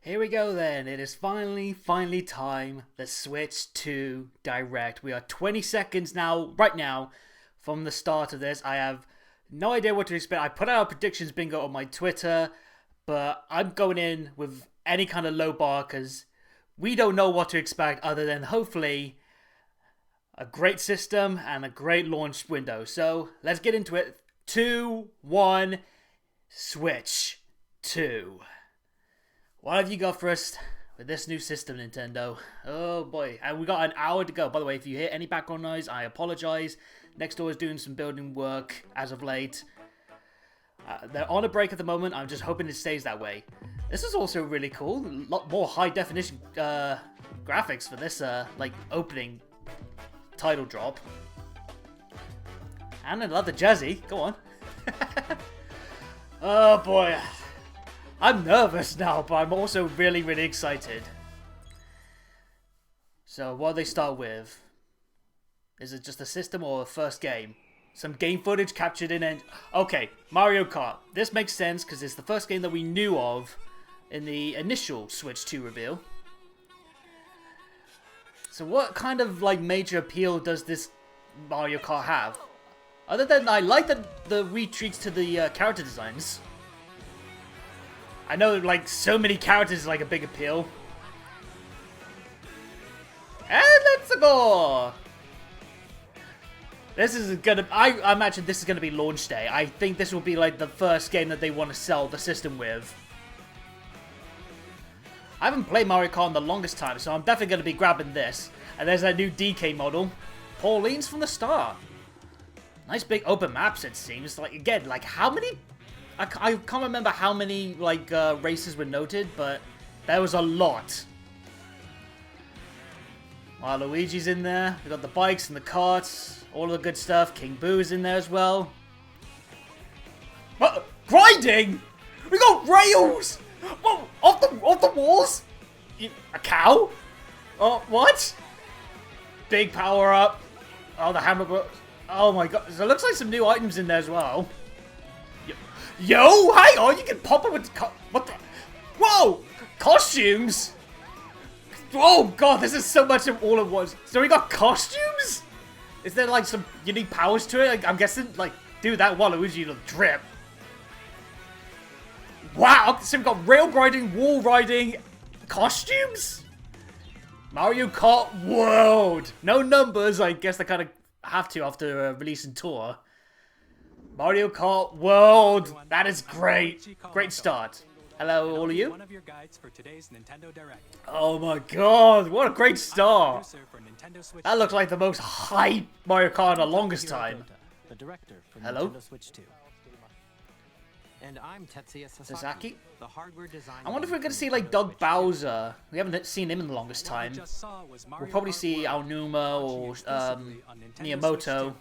Here we go then, it is finally time, the Switch 2 Direct. We are 20 seconds now, right now, from the start of this. I have no idea what to expect. I put out a predictions bingo on my Twitter, but I'm going in with any kind of low bar because we don't know what to expect other than hopefully a great system and a great launch window. So let's get into it. 2, 1, Switch 2. What have you got for us with this new system, Nintendo? Oh boy, and we got an hour to go. By the way, if you hear any background noise, I apologize. Next door is doing some building work as of late. They're on a break at the moment. I'm just hoping it stays that way. This is also really cool. A lot more high definition graphics for this like opening title drop. And another jazzy. Go on. Oh boy. I'm nervous now, but I'm also really excited. So, what do they start with? Is it just a system or a first game? Some game footage captured in it. Okay, Mario Kart. This makes sense because it's the first game that we knew of in the initial Switch 2 reveal. So what kind of like major appeal does this Mario Kart have? Other than I like the retreats to the character designs. I know, like, so many characters is, like, a big appeal. And let's go! This is gonna... I imagine this is gonna be launch day. I think this will be, like, the first game that they want to sell the system with. I haven't played Mario Kart in the longest time, so I'm definitely gonna be grabbing this. And there's that new DK model. Pauline's from the start. Nice big open maps, it seems. Like, again, like, how many... I can't remember how many, like, races were noted, but there was a lot. Luigi's in there. We got the bikes and the carts. All of the good stuff. King Boo's in there as well. What? Grinding? We got rails! Whoa, off the walls? A cow? Oh, what? Big power up. Oh, the hammer. Oh my god. So it looks like some new items in there as well. Yo, hang on, you can pop it with what the? Whoa! Costumes? Oh god, this is so much of all at once. So we got costumes? Is there like some unique powers to it? Like, I'm guessing, like, dude, that Waluigi look drip. Wow, so we got rail grinding, wall riding, costumes? Mario Kart World! No numbers, I guess they kind of have to after releasing Tour. Mario Kart World! That is great! Great start. Hello, all of you. Oh my god, what a great start! That looks like the most hype Mario Kart in the longest time. Hello? And I'm Tetsuya Sasaki? I wonder if we're going to see like Doug Bowser. We haven't seen him in the longest time. We'll probably see Aonuma or Miyamoto.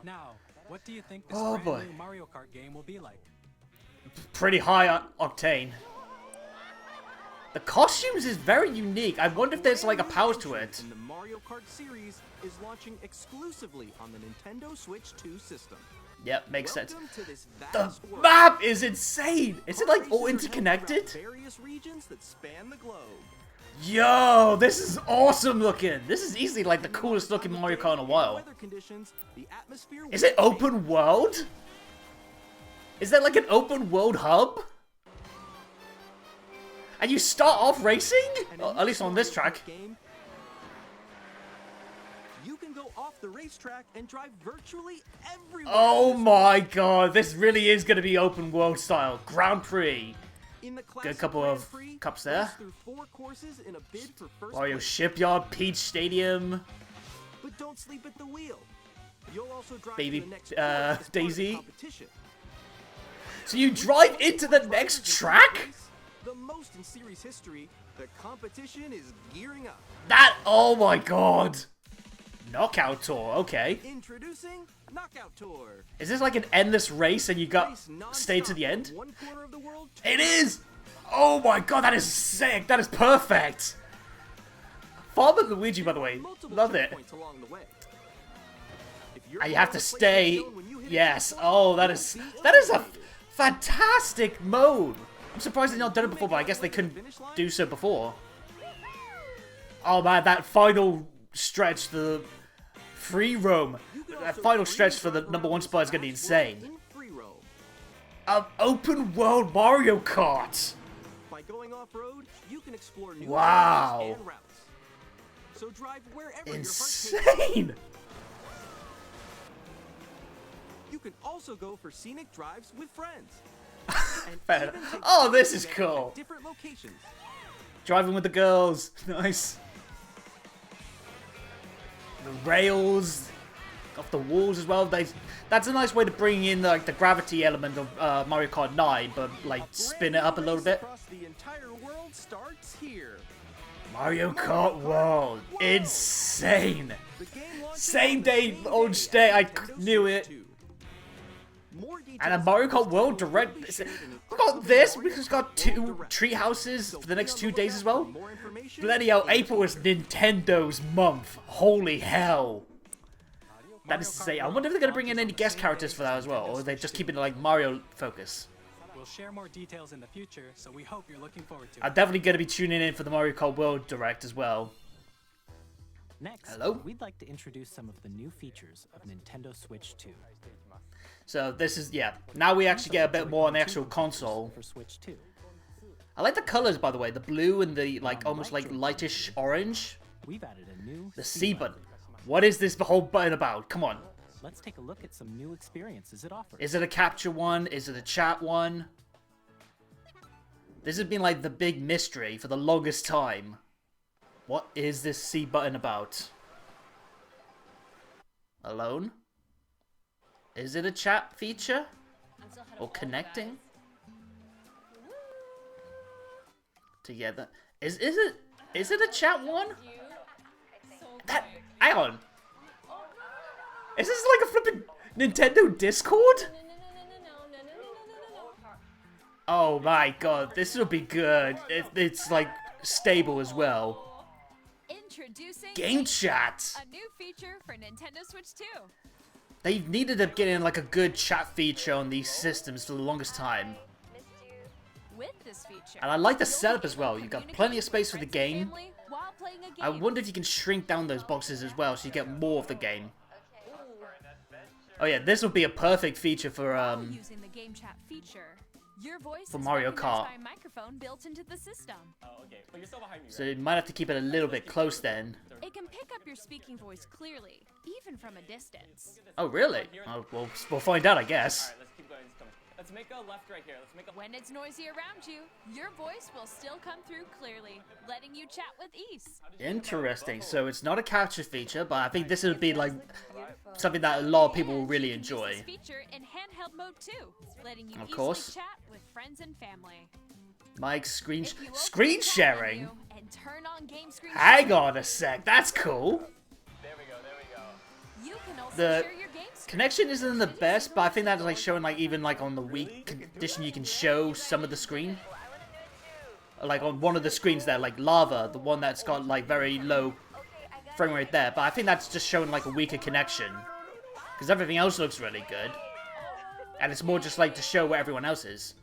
Now, what do you think this brand new Mario Kart game will be like? Pretty high octane. The costumes is very unique. I wonder if there's like a power to it. The Mario Kart series is launching exclusively on the Nintendo Switch 2 system. Yep, makes sense. The map is insane. Is it like all interconnected? Various regions that span the globe. Yo, this is awesome looking. This is easily like the coolest looking Mario Kart in a while. Is it open world? Is there like an open world hub? And you start off racing? Well, at least on this track. You can go off the racetrack and drive virtually everywhere. Oh my god, this really is going to be open world style. Grand Prix. Good couple of cups there. Mario Shipyard, Peach Stadium. But don't sleep at the wheel. You'll also drive Baby to the next Daisy. So you drive into the next track? The most in series history. The competition is gearing up. That, oh my god. Knockout Tour, okay. Introducing Knockout Tour. Is this like an endless race and you got stay to the end? One corner of the world, It is! Oh my god, that is sick! That is perfect! Farmer Luigi, by the way. Love it. And you have to stay. Yes. Oh, that is a fantastic mode. I'm surprised they've not done it before, but I guess they couldn't do so before. Oh man, that final stretch, the free roam. That final stretch for the #1 spot is going to be insane. Open world Mario Kart. By going off-road, you can explore new wow. and routes. So drive wherever insane. your heart takes. You can also go for scenic drives with friends. And oh, this is cool. Different locations. Driving with the girls. Nice. The rails off the walls as well. That's a nice way to bring in like the gravity element of Mario Kart 9, but like spin it up a little bit. The entire world starts here. Mario Kart World. Insane. Same day, launch day. I knew it. And a Mario Kart World Direct. We got this. We just got 2 treat houses for the next 2 days as well. Bloody hell, April is Nintendo's month. Holy hell. That is to say, I wonder if they're going to bring in any guest characters for that as well, or are they just keeping it like Mario focus? We'll share more details in the future, so we hope you're looking forward to it. I'm definitely going to be tuning in for the Mario Kart World Direct as well. Next, hello? We'd like to introduce some of the new features of Nintendo Switch 2. So this is, yeah, now we actually get a bit more on the actual console. For Switch 2. I like the colors, by the way, the blue and the like almost like lightish orange. We've added a new the C button. What is this whole button about? Come on. Let's take a look at some new experiences it offers. Is it a capture one? Is it a chat one? This has been like the big mystery for the longest time. What is this C button about? Alone? Is it a chat feature? Or connecting? Together. Is it a chat one? Hang on. Is this like a flippin' Nintendo Discord? Oh my god, this will be good. It's like stable as well. Introducing Game chat. A new feature for Nintendo Switch 2. They needed to get in like a good chat feature on these systems for the longest time. With this feature, And I like the setup as well. You've got plenty of space for the game. while playing a game. I wonder if you can shrink down those boxes as well so you get more of the game. Oh yeah, this will be a perfect feature for using the game chat feature. Your voice for is Mario recognized Kart. by a microphone built into the system. So you might have to keep it a little bit close then. It can pick up your speaking voice clearly, even from a distance. Oh really? Oh, we'll find out, I guess. Let's keep going. Let's make a left right here. Let's make a... When it's noisy around you, your voice will still come through clearly, letting you chat with ease. Interesting. So it's not a capture feature, but I think this would be like something that a lot of people will really You can use enjoy. this feature in handheld mode too, letting you Of easily course. chat with friends and family. Mike, screen If you open screen the chat sharing? menu and turn on game screen Hang sharing, on a sec, that's cool. There we go. you can also The share your game screen. connection isn't the best, but I think that's like showing like even like on the weak condition you can show some of the screen. Like on one of the screens there, like lava, the one that's got like very low frame rate there. But I think that's just showing like a weaker connection. Because everything else looks really good. And it's more just like to show where everyone else is.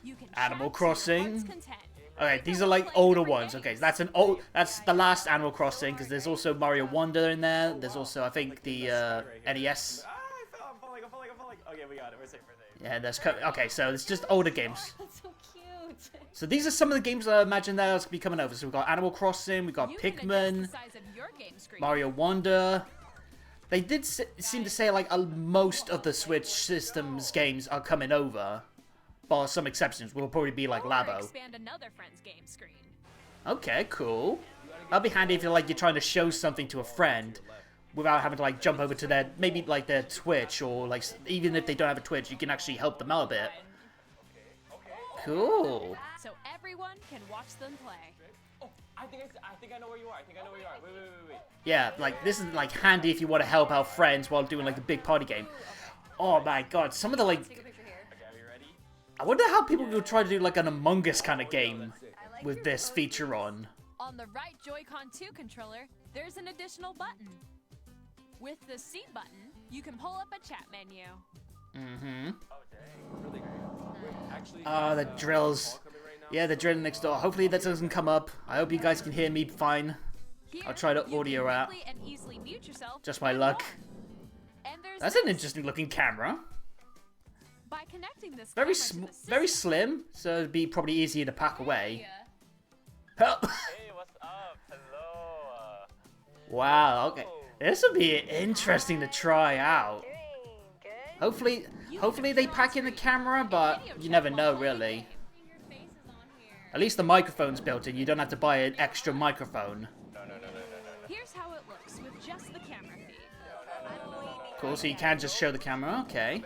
You can Animal chat to your Crossing. heart's content. Okay, these are like older ones. Okay, so that's the last Animal Crossing, because there's also Mario Wonder in there. There's also, I think, the NES. I'm falling. Okay, we got it. We're safe. Yeah, okay, so it's just older games. That's so cute. So these are some of the games I imagine that are be coming over. So we've got Animal Crossing, we've got You can adjust Pikmin, the size of your game screen. Mario Wonder. They did seem to say like most of the Switch systems games are coming over. Bar some exceptions, will probably be like Or Labo. expand another friend's game screen. Okay, cool. That'd be handy if you're trying to show something to a friend without having to like jump over to their maybe like their Twitch, or like even if they don't have a Twitch, you can actually help them out a bit. Cool. So everyone can watch them play. Oh, I think I know where you are. Wait. Yeah, like this is like handy if you want to help out friends while doing like a big party game. Oh my god, some of the like Okay, are you ready? I wonder how people will try to do like an Among Us kind of game with this feature on. On the right Joy-Con 2 controller, there's an additional button. With the C button, you can pull up a chat menu. The drills. Yeah, the drill next door. Hopefully that doesn't come up. I hope you guys can hear me fine. Here, I'll try to you audio can out. quickly and easily mute yourself Just my and luck. more. And there's That's an this. interesting looking camera. By connecting this Very camera to the very system, slim, so it'd be probably easier to pack away. yeah. Help! Hey, what's up? Hello. Wow, okay. This would be interesting to try out. Hopefully they pack in the camera, but you never know really. Your face is on here. At least the microphone's built in, you don't have to buy an extra microphone. Here's how it looks with just the camera feed. Cool, so you can just show the camera, okay.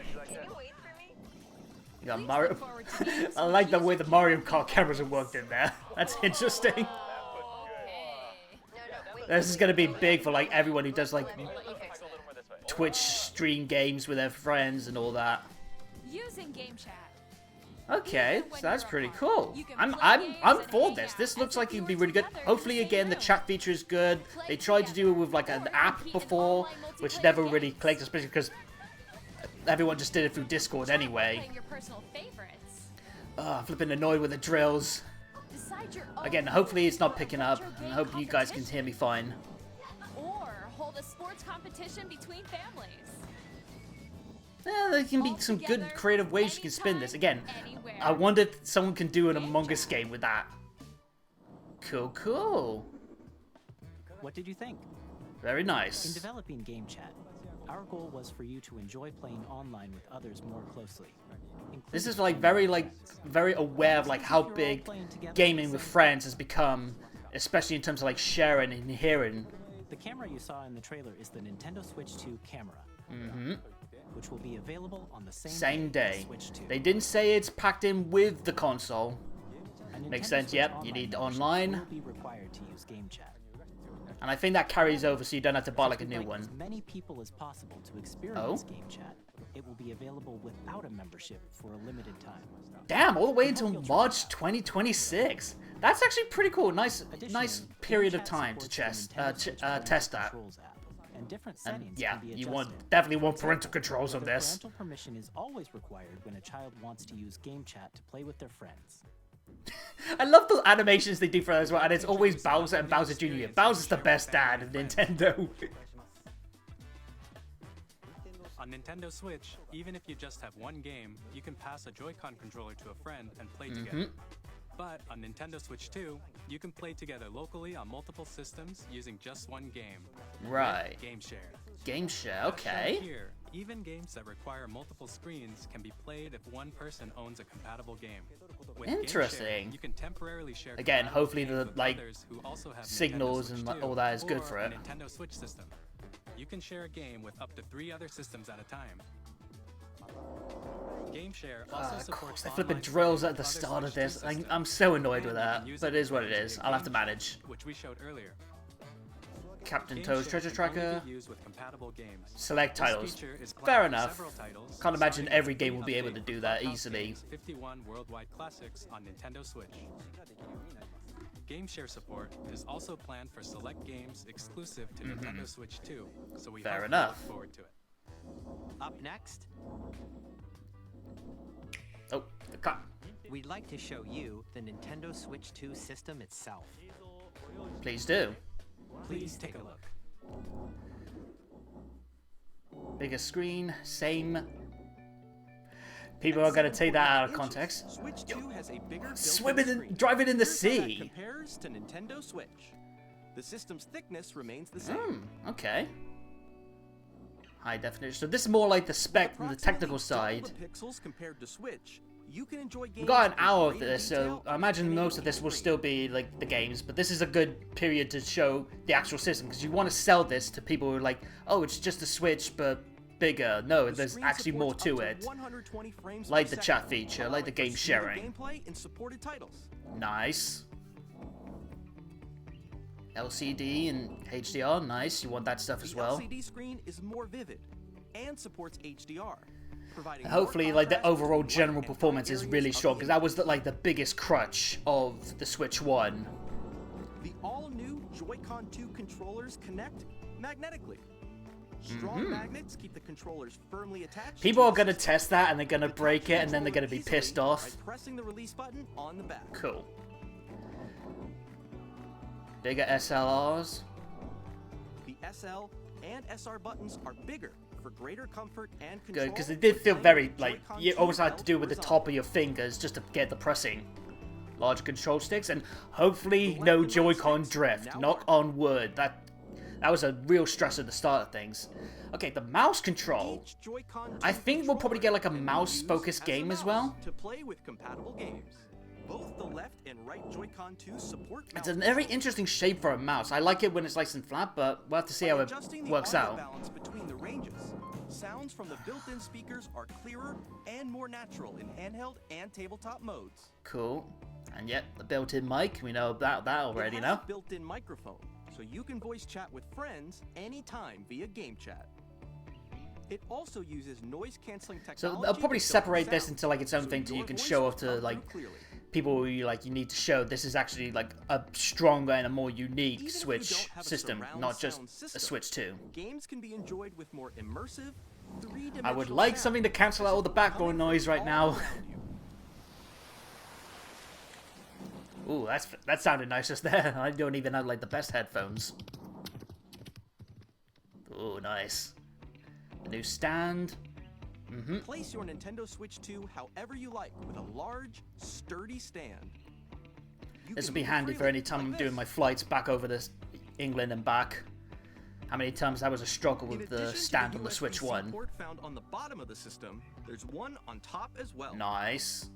You got Mario. I like the way the Mario Kart cameras are worked in there. That's interesting. This is gonna be big for like everyone who does like Twitch stream games with their friends and all that. Using game chat. Okay, so that's pretty cool. I'm for this. This looks like it'd be really good. Hopefully, again, the chat feature is good. They tried to do it with like an app before, which never really clicked, especially because everyone just did it through Discord anyway. Playing your personal favorites. I'm flipping annoyed with the drills. Decide your own Again, hopefully it's not picking up. your I game hope you guys can hear me fine. Or hold a sports competition between families. Yeah, there can be All some good together, creative ways you can spin this. Again, anywhere. I wonder if someone can do an Among Us game with that. Cool, cool. What did you think? Very In nice. developing Game Chat, our goal was for you to enjoy playing online with others more closely. This is like very aware of like how big gaming with friends has become, especially in terms of like sharing and hearing. The camera you saw in the trailer is the Nintendo Switch 2 camera, which will be available on the Same day. as Switch 2. They didn't say it's packed in with the console. A Makes Nintendo sense, Switch yep, you Online need membership online. will be required to use Game Chat. And I think that carries over so you don't have to buy like a We'd new like one. as many people as possible to experience Oh? Game Chat. It will be available without a membership for a limited time. Damn, all the way until March 2026. That's actually pretty cool. Nice Additionally, period Game of Chat time to supports the Nintendo Switch Parental test that. Controls app, and different And settings yeah, can be you adjusted. definitely want parental controls on However, this. Parental permission is always required when a child wants to use Game Chat to play with their friends. I love the animations they do for that as well, and it's always Bowser and Bowser Jr. Bowser's the best dad in Nintendo. On Nintendo Switch, even if you just have one game, you can pass a Joy-Con controller to a friend and play together. But on Nintendo Switch 2, you can play together locally on multiple systems using just one game. Right. Game Share. Game share, Shown okay. Here, even games that require multiple screens can be played if one person owns a compatible game. With Game Share, Interesting. you can temporarily share Again, compatible hopefully games the, with like, others who also have Nintendo signals Switch and 2 all that is good or for a it. Nintendo Switch system. You can share a game with up to 3 other systems at a time. Game Share also Of supports course, they flipping online drills play at the with other start of Switch 2 this. systems. I'm so annoyed with And that, you can use but it is what it to is. create I'll have to Game manage. Share, which we showed earlier. Captain Game Toad's Share Treasure can only Tracker. be used with compatible games. Select This titles. feature is planned Fair for enough. several titles, Can't imagine starting every with a game will be able update to do for that Clubhouse easily. Games' 51 worldwide classics on Nintendo Switch. Game Share support is also planned for select games exclusive to Nintendo Switch 2, so we Fair hope you enough. look forward to it. Up next, Oh, the cut. we'd like to show you the Nintendo Switch 2 system itself. Please do. Please take a look. Bigger screen, same. People are going to take that out of context. Switch 2 has a bigger Swimming built-in in, screen. driving in the Here's how that sea. compares to Nintendo Switch. The system's thickness remains the same. Okay. High definition. So this is more like the spec from the technical Approximately side. double the pixels compared to Switch. You can enjoy games We got an in hour of greater this, so detail I imagine and most of this will screen. still be like the games, but this is a good period to show the actual system because you want to sell this to people who are like, oh, it's just a Switch but bigger. No, The there's screen actually more supports to up it. 120 frames Like per the second, chat feature, like the allowing game for smoother sharing. gameplay and supported titles. Nice. LCD and HDR, nice. You want that stuff as The well. LCD screen is more vivid and supports HDR. providing And more hopefully, like, the contrast overall between general white and performance gray is areas really of strong, the because that was, image. like, the biggest crutch of the Switch 1. The all-new Joy-Con 2 controllers connect magnetically. Strong magnets keep the controllers firmly attached. People to are the going to system. test that, and they're going to Detach break the it, and then they're going controller to be pissed easily off. by pressing the release button on the back. Cool. Bigger SLRs. The SL and SR buttons are bigger for greater comfort and control. Good, because it did feel when very, playing like, Joy-Con you 2 almost had to held do it with the horizontally. top of your fingers just to get the pressing. Large control sticks, and hopefully The no left and right Joy-Con sticks drift. now Knock work. on wood. That was a real stress at the start of things. Okay, the mouse control. Each Joy-Con I 2 think we'll probably get, like, a controller can be mouse-focused used as a game as mouse well. to play with compatible games. Both the left and right Joy-Con 2 support It's a mouse very controls. interesting shape for a mouse. I like it when it's nice and flat, but we'll have to see how By it adjusting the works audio out. balance between the ranges, sounds from the built-in speakers are clearer and more natural in handheld and tabletop modes. Cool. And yet, the built-in mic, we know about that already It has now. a built-in microphone, so you can voice chat with friends anytime via game chat. It also uses noise-canceling So technology. they'll probably to filter separate this sound, into, like, its own so thing, so you your can voice show will off to, come like, through clearly. people who you need to show this is actually, like, a stronger and a more Even unique if you Switch don't have a system, surround not just sound a system, Switch 2. Games can be enjoyed with more immersive, three-dimensional I would like sound, something to cancel out all the background noise right now. all around you. Ooh, that sounded nice just there. I don't even have, like, the best headphones. Ooh, nice. The new stand. Place your Nintendo Switch 2 however you like with a large, sturdy stand. You This can will be move handy for freely, any time like I'm doing this. my flights back over to England and back. How many times that was a struggle In with addition the to stand on the USB-C Switch 1. port found on the bottom of the system, there's one on top as well. Nice.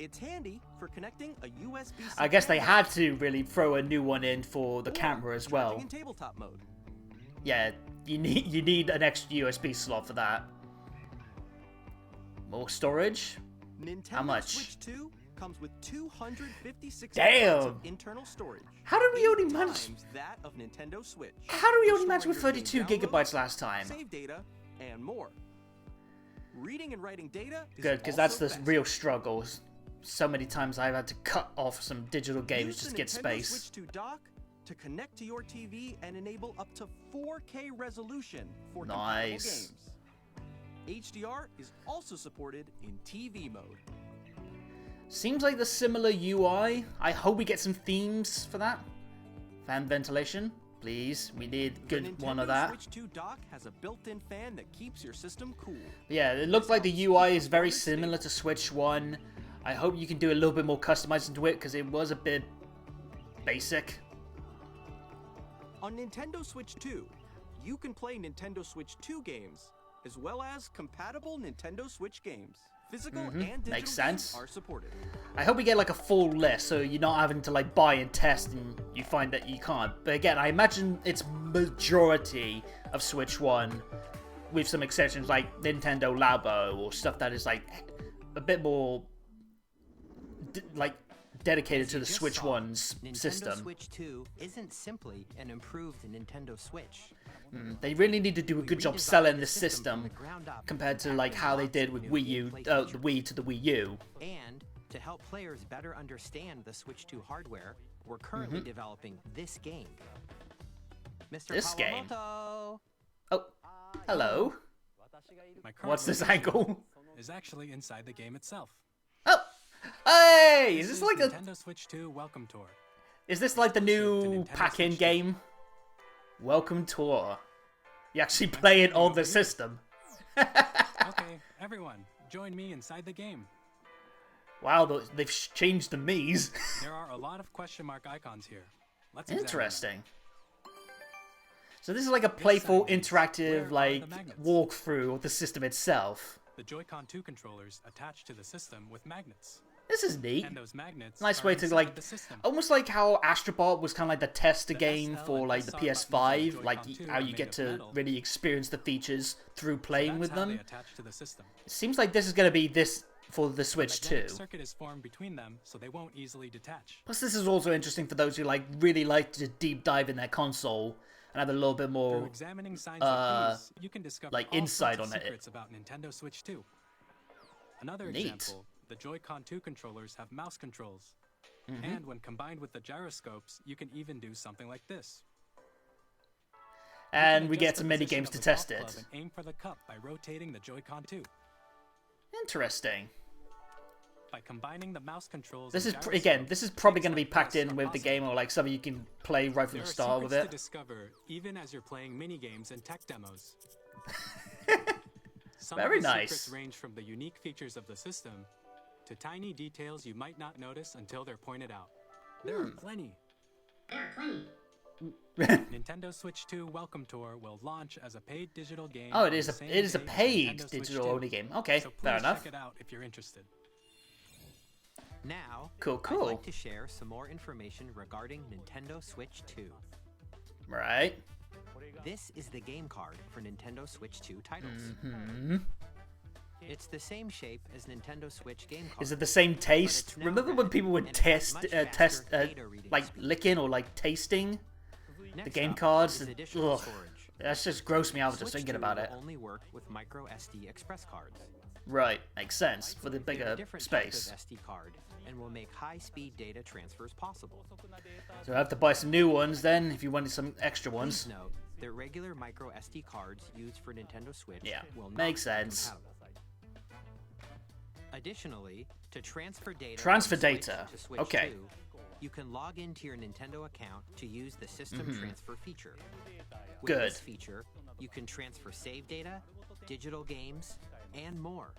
It's handy for connecting a USB-C I guess they camera had to really throw a new one in for the or camera as charging well. in tabletop mode. Yeah, you need an extra USB slot for that. More storage? Nintendo much? Switch 2 comes with 256 Damn! gigabytes of internal storage. How did we only 8 manage? times that of Nintendo Switch. How did we For only manage with storing your 32 game gigabytes downloads, last time? Save data and more. Reading and writing data is Good, because also that's the fast. real struggle. So many times I've had to cut off some digital games Use just to the get Nintendo space. Switch 2 dock to connect to your TV and enable up to 4K resolution for Nice. compatible games. HDR is also supported in TV mode. Seems like the similar UI. I hope we get some themes for that. Fan ventilation, please. We need The good one of Nintendo that. Switch 2 dock has a built-in fan that keeps your system cool. Yeah, it looks like the UI is very similar to Switch 1. I hope you can do a little bit more customizing to it, because it was a bit basic. On Nintendo Switch 2, you can play Nintendo Switch 2 games, as well as compatible Nintendo Switch games. Physical and digital Makes games sense. are supported. I hope we get like a full list, so you're not having to like buy and test and you find that you can't. But again, I imagine it's majority of Switch 1, with some exceptions like Nintendo Labo or stuff that is like a bit more dedicated to You the just Switch saw, 1's Nintendo system. Switch 2 isn't simply an improved Nintendo Switch. They really need to do a We good job redesigned selling the this system from system the ground up, compared to adding like how they lots did of with new Wii U, gameplay the features. Wii to the Wii U. And to help players better understand the Switch 2 hardware, we're currently developing this game. Mr. This game? Kawamoto! Oh, hello. My current What's this location angle? is actually inside the game itself. Oh, hey! Is This this like a? Nintendo Switch 2 Welcome Tour. Is this like the new Nintendo pack-in Switch game? Welcome tour. You actually play it on the system. Okay, everyone, join me inside the game. Wow, they've changed the Mii's. There are a lot of question mark icons here. Let's examine them. Interesting. So this is like a playful, segment, interactive, where are like the magnets? walkthrough of the system itself. The Joy-Con 2 controllers attach to the system with magnets. This is neat. And those magnets Nice are way to inside like, the system. almost like how Astrobot was kind of like the tester The game SL for and like the SR buttons on PS5, the like Joy-Con 2 how are you made get of to metal. really experience the features through So playing that's with how them. they attach to the system. It seems like this is going to be this for the Switch A magnetic 2. circuit is formed between them, so they won't easily detach. Plus, this is also interesting for those who like really like to deep dive in their console and have a little bit Through more examining signs like these, you can discover like all insight sorts of on it. secrets about Nintendo Switch 2. Another Neat. example, the Joy-Con 2 controllers have mouse controls. And when combined with the gyroscopes, you can even do something like this. You can And we adjust get the some mini position games of to the test golf club it. and aim for the cup by rotating the Joy-Con 2. Interesting. By combining the mouse controls This and is again, this is probably things going to be like packed this in are with the possible. game, or like something you can play right from There the are start with secrets it. to discover even as you're playing mini games and tech demos. Some Very of the nice. secrets range from the unique features of the system to tiny details you might not notice until they're pointed out. There are plenty. Nintendo Switch 2 Welcome Tour will launch as a paid digital game. Oh, it on is the a same it is a day as paid Nintendo Switch digital 2. only game. Okay, So fair please enough. check it out if you're interested. Now, Cool, I'd cool. like to share some more information regarding Nintendo Switch 2. Right. This is the game card for Nintendo Switch 2 titles. Hmm. It's the same shape as Nintendo Switch game card. Is it the same taste? it's now Remember when red, people would and it has test, much test, faster data reading like speed. licking or like tasting the Next game up cards? is And, additional ugh, storage. that's just grossed me out just Switch thinking 2 about will it. only work with micro SD express cards. Right, makes sense for the They're a bigger different type space. of SD card and will make high-speed data transfers possible. So I have to buy some new ones then if you wanted some extra Please ones. note that regular micro SD cards used for Nintendo Switch Yeah, will not makes be sense. compatible. Additionally, to transfer data Transfer from Switch data. to Switch Okay. 2, you can log into your Nintendo account to use the system transfer feature. With Good. this feature, you can transfer save data, digital games, and more.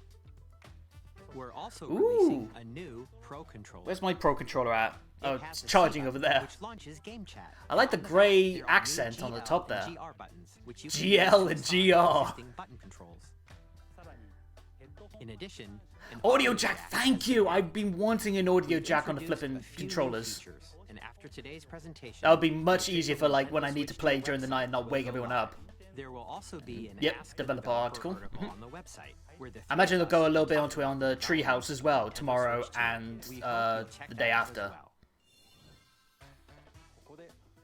We're also releasing Ooh. a new Pro controller. Where's my Pro controller at? Oh, It has it's a charging C over button, there. Which launches game chat. I like the On back, grey there are new accent on the GL top and there. GR buttons, which you can GL use and to assign GR. existing button controls. In addition, an Audio jack, thank has you! been I've been wanting an audio We've jack on the introduced flipping a few new controllers. features, and after today's presentation, That would be much the easier official for like when Nintendo I need to Switch play 2 during the night and not website wake will go everyone live. up. There will also be an Yep, Ask a developer article. on the website, where the I imagine they'll go a little bit onto it on the three Treehouse as well tomorrow Switch 2. and We hope you'll check the that day out as after. well.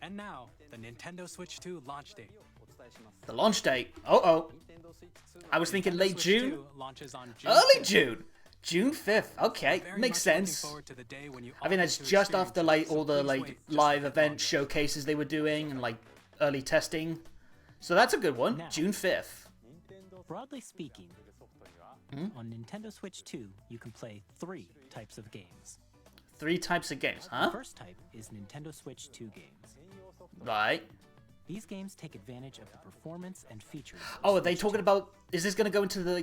And now, the Nintendo Switch 2 launch date. The launch date. Oh. I was thinking Nintendo late Switch June. 2 launches on June Early 5th. June. June 5th. Okay, Very makes much looking sense. forward to the day when you I think all that's get to just experience after it, like so all the please like wait just a live bit event longer. showcases they were doing and like early testing. So that's a good one. Now. June 5th. Broadly speaking, Hmm? on Nintendo Switch 2, you can play 3 types of games. 3 types of games, The huh? first type is Nintendo Switch 2 games. Right. These games take advantage of the performance and features. of Oh, are they Switch talking 2. about? Is this going to go into the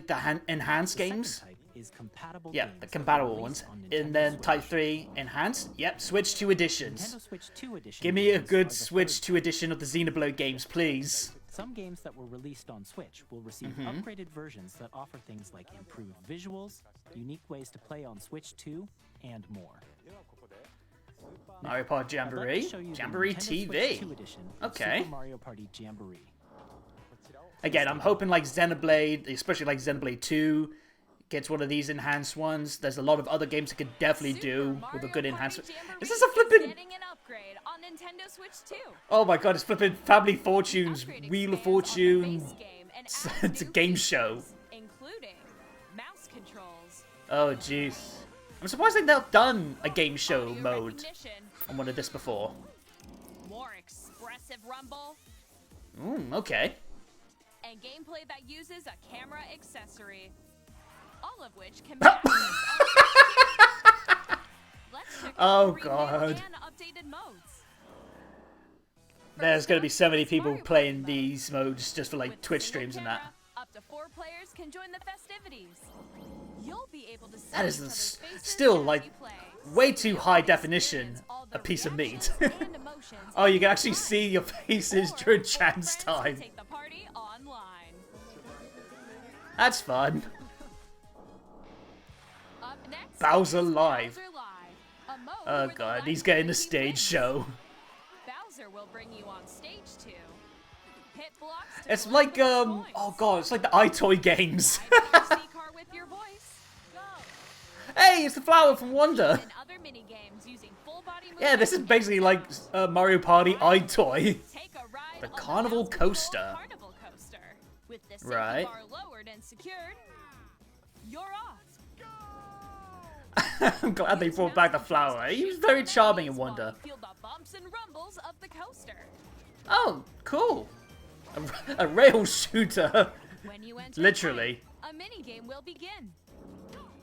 enhanced The second games? type is compatible Yeah, games the that compatible were ones. released on Nintendo And then Switch. Type 3 enhanced. Yep, Switch 2 editions. Nintendo Switch 2 edition. Give me a games are good the Switch third 2 edition of the Xenoblade games, please. Some games that were released on Switch will receive Mm-hmm. upgraded versions that offer things like improved visuals, unique ways to play on Switch 2, and more. Mario Party I'd like to Jamboree. show you the Jamboree Nintendo Switch TV. 2 edition of Okay. Super Mario Party Jamboree. Again, I'm hoping like Xenoblade, especially like Xenoblade 2, gets one of these enhanced ones. There's a lot of other games it could definitely do with a good enhancement. Is this a flipping... Getting an upgrade on Nintendo Switch 2. Oh my god, it's flipping Family Fortunes, Upgrade Wheel of expands on the Fortune. base game and It's adds a new game features, show. including mouse controls, Oh jeez. I'm surprised they've not done a game show audio mode recognition, on one of this before. more expressive rumble, Okay. and gameplay that uses a camera accessory. All of which can be accessed on Switch 2. Let's check out Oh, the rebuilt God. and updated modes. There's gonna be so many people Mario playing Party these modes just for like With Twitch single streams and that. camera, up to 4 players can join the festivities. You'll be able to see That is each other's faces still, as like, you play. Way too You'll high get to definition experience all a the piece of meat. reactions and emotions Oh, you in can real actually time. see your faces Or during hold chance friends to time. take the party online. That's fun. Up next Bowser is Live. Bowser Live, a mode Oh where the god, live he's getting a community stage wins. show. Bowser will bring you on stage too. Hit blocks to It's collect like, those coins. oh god, it's like the iToy games. Ride in your C-car with your voice. Go. Hey, it's the flower from Wonder. And other mini games using full body Yeah, this is movement basically like Mario Party iToy. Take a ride The on Carnival mouse control Coaster. Carnival coaster. With the safety Right. bar lowered and secured, you're off. I'm glad they brought back the flower. He was very charming in Wonder. Feel the bumps and rumbles of the coaster. Oh, cool. A rail shooter. When you enter Literally. a mini game will begin.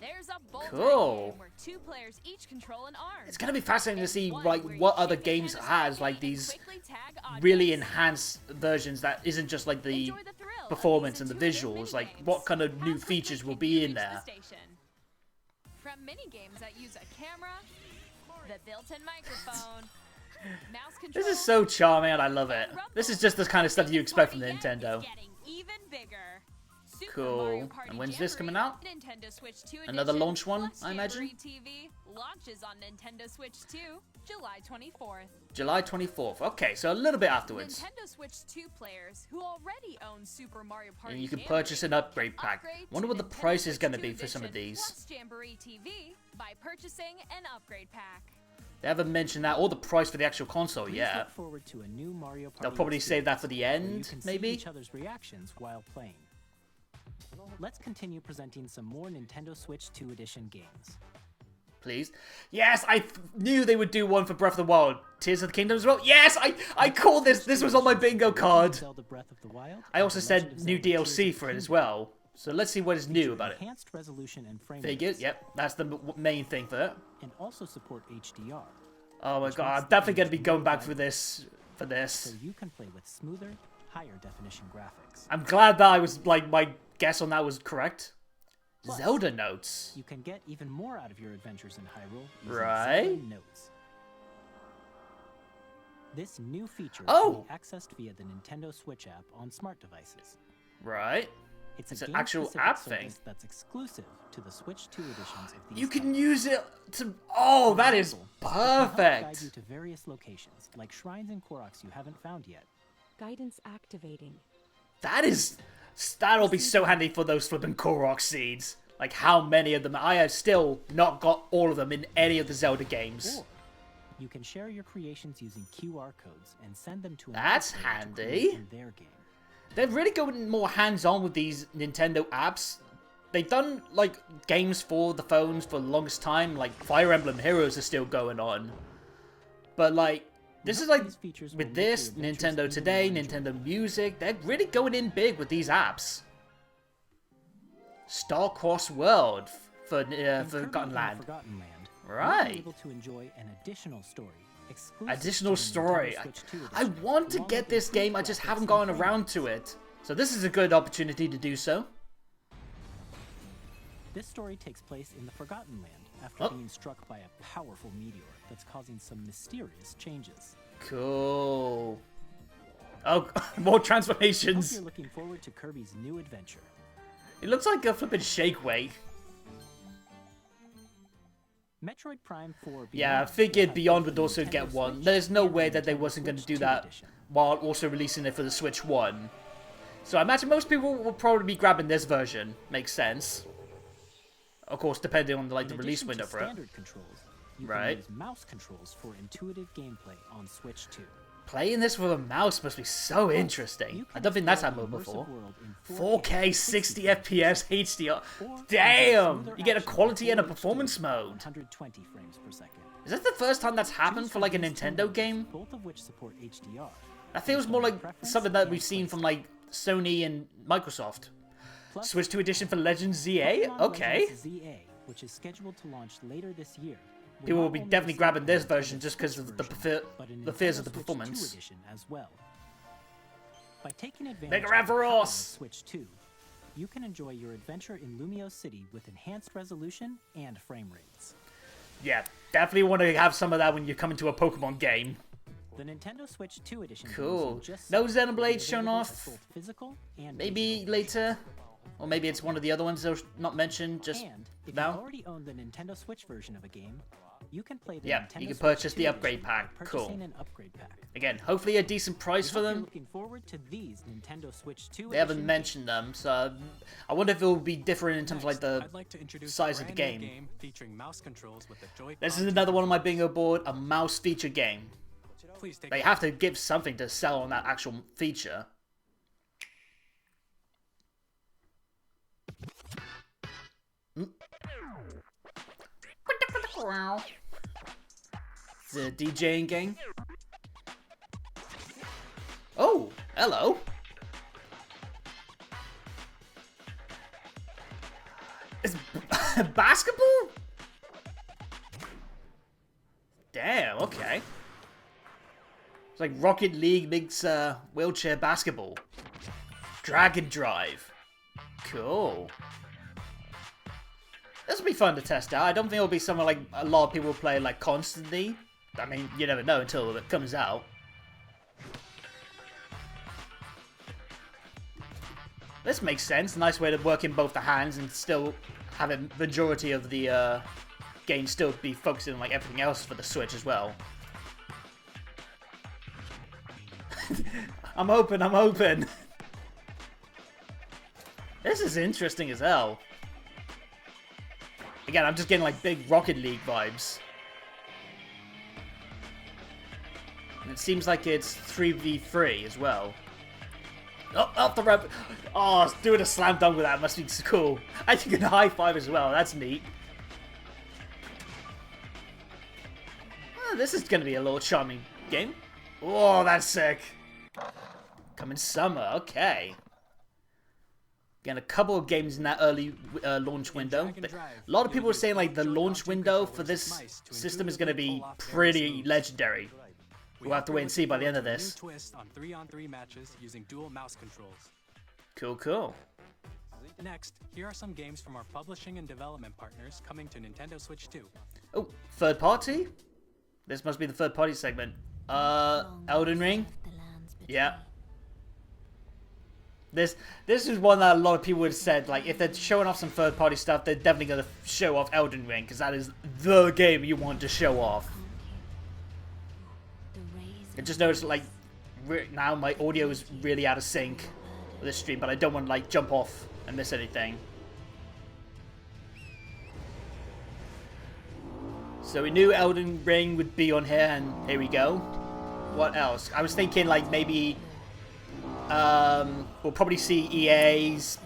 There's a bolt Cool. game where 2 players each control an arm. It's gonna be fascinating to see One like where you what other shift games Nintendo's has arcade like and these quickly tag really objects. enhanced versions that isn't just like the Enjoy the thrill of performance these and the intuitive visuals. Like minigames. what kind of How new quickly features will can be you in reach the there. station? From mini games that use a camera, the built-in microphone, mouse control. This is so charming and I love it. This is just the kind of stuff you expect from Party Game Nintendo. is getting even bigger. Super Cool. Mario Party And when's this coming Jamboree, out? Nintendo Switch 2 Another edition, launch one, plus I imagine? Jamboree TV launches on Nintendo Switch 2, July 24th. July 24th. Okay, so a little bit afterwards. Nintendo Switch 2 players who already own Super Mario Party And you can Jamboree purchase an upgrade pack. upgrade Wonder to what the Nintendo price is Switch going to 2 be for some of edition these. plus Jamboree TV by purchasing an upgrade pack. They haven't mentioned that or the price for the actual console Please yet. look forward to a new Mario Party They'll probably save that for the experience, where you end, can see maybe? each other's reactions while playing. Let's continue presenting some more Nintendo Switch 2 edition games. Please. Yes, I knew they would do one for Breath of the Wild. Tears of the Kingdom as well. Yes, I called this. This was on my bingo card. Zelda Breath of the Wild, I also and The Legend said of new Zelda Tears DLC of for the it as Kingdom. well. So let's see what is new about it. Enhanced resolution and frame Figures, rates, yep, that's the main thing for it. and also support HDR, Oh my Which god, makes I'm the definitely going image to be going back more for this. so you can play with smoother, higher definition graphics. I'm glad that I was, like, my guess on that was correct. Plus, Zelda notes. You can get even more out of your adventures in Hyrule using Right. Zelda notes. This new feature Oh! can be accessed via the Nintendo Switch app on smart devices. Right. It's It's a an actual game-specific app service thing. that's exclusive to the Switch 2 editions of these You can titles. use it to... Oh, that is It can help guide you perfect. to various locations, like shrines and Koroks you haven't found yet. Guidance activating. That is... That'll be so handy for those flipping Korok seeds. Like, how many of them? I have still not got all of them in any of the Zelda games. Or you can share your creations using QR codes and send them to another That's player to handy. create in their game. They're really going more hands-on with these Nintendo apps. They've done, like, games for the phones for the longest time. Like, Fire Emblem Heroes is still going on. But, like, this is like, These features will with make this, your adventures Nintendo even Today, more Nintendo Music, they're really going in big with these apps. Starcross World for In Forgotten Kirby and Land. Forgotten Land, Right. you'll be able to enjoy an additional story. Exclusive Additional to the story. Nintendo Switch 2 I edition, want to along get with this improved game, I just graphics haven't and gotten frame around rates. to it. So this is a good opportunity to do so. This story takes place in the Forgotten Land after Oh. being struck by a powerful meteor that's causing some mysterious changes. Cool. Oh, more I hope transformations. you're looking forward to Kirby's new adventure. It looks like a flippin' shake weight. Metroid Prime 4 Yeah, I Beyond figured has Beyond both would the also Nintendo get one. Switch There's no and way the that they Nintendo wasn't going to Switch do 2 that edition. while also releasing it for the Switch 1. So I imagine most people will probably be grabbing this version. Makes sense. Of course, depending on like the In release addition window to for it. standard controls, you Right. can use mouse controls for intuitive gameplay on Switch 2. Playing this with a mouse must be so You interesting. I can don't think that's explore happened the before. immersive world in 4K, 60 FPS, HDR. or enjoy Damn! smoother You get a action in quality and a Full HD performance at mode. 120 frames per second. Is that the first time that's happened Choose for like a from these two Nintendo modes, game? both of which support HDR. That feels based more on your like preference something that and we've seen from placement. like Sony and Microsoft. Plus, Switch 2 edition for Legends ZA? Pokemon Okay. Legends ZA, which is scheduled to launch later this year. People will not be only definitely receive grabbing this Nintendo version just because Switch of the, version, but a the fears of Nintendo the Switch 2 performance. edition as well. By taking advantage Mega of Ran the for power of us! Switch 2, you can enjoy your adventure in Lumio City with enhanced resolution and frame rates. Yeah, definitely want to have some of that when you come into a Pokemon game. The Nintendo Switch 2 edition games Cool. you just No saw will be Xenoblade shown available as off. both physical and Maybe digital later. Or maybe it's one of the other ones that not mentioned just And if now. you already own the Nintendo Switch version of a game, you can play the Yeah, Nintendo you can Switch purchase 2 the upgrade edition pack. by Cool. purchasing an upgrade pack. Again, hopefully a decent price for We hope you're them. looking forward to these Nintendo Switch 2 They haven't edition mentioned them, so I wonder if it will be different in terms of like the I'd like to introduce size a of the brand new game. featuring mouse controls with the Joy-Con This is another one on my bingo board, a mouse feature game. Please take They have to give something to sell on that actual feature. The DJing game. Oh, hello. It's basketball? Damn, okay. It's like Rocket League meets wheelchair basketball. Drag and drive. Cool. This will be fun to test out. I don't think it'll be something like a lot of people play like constantly. I mean, you never know until it comes out. This makes sense. Nice way to work in both the hands and still have a majority of the game still be focusing on like everything else for the Switch as well. I'm hoping. This is interesting as hell. Again, I'm just getting like big Rocket League vibes. And it seems like it's 3v3 as well. Oh, up the ramp. Oh, doing a slam dunk with that must be cool. And you can high five as well. That's neat. Oh, this is going to be a little charming game. Oh, that's sick. Coming summer. Okay. Again, a couple of games in that early launch window. But a lot of people are saying like the launch window for this system is going to be pretty legendary. We'll have to wait and see by the end of this. Twist on 3-on-3 matches using dual mouse controls. Cool, cool. Next, here are some games from our publishing and development partners coming to Nintendo Switch 2. Oh, third party? This must be the third party segment. Elden Ring? Yeah. This is one that a lot of people would have said, like, if they're showing off some third party stuff, they're definitely going to show off Elden Ring, because that is the game you want to show off. I just noticed, like, now my audio is really out of sync with this stream, but I don't want to, like, jump off and miss anything. So we knew Elden Ring would be on here, and here we go. What else? I was thinking, like, maybe we'll probably see EA's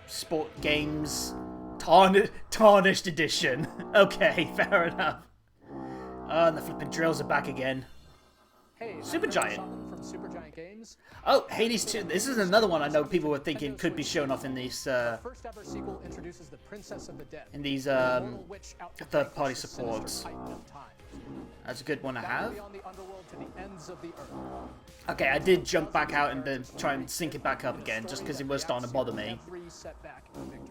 sport games tarnished edition. Okay, fair enough. And the flipping drills are back again. Hey, Supergiant. From Supergiant Games. Oh, Hades 2. This is another one I know people were thinking could be shown off in these First ever sequel introduces the Princess of the Dead. in these Immortal witch out to third fight party the sinister supports. titan of time. That's a good one to Down have. beyond the underworld to the ends of the earth. Okay, I did jump back out and then try and sync it back up again just because it was starting to bother me. Every setback and victory.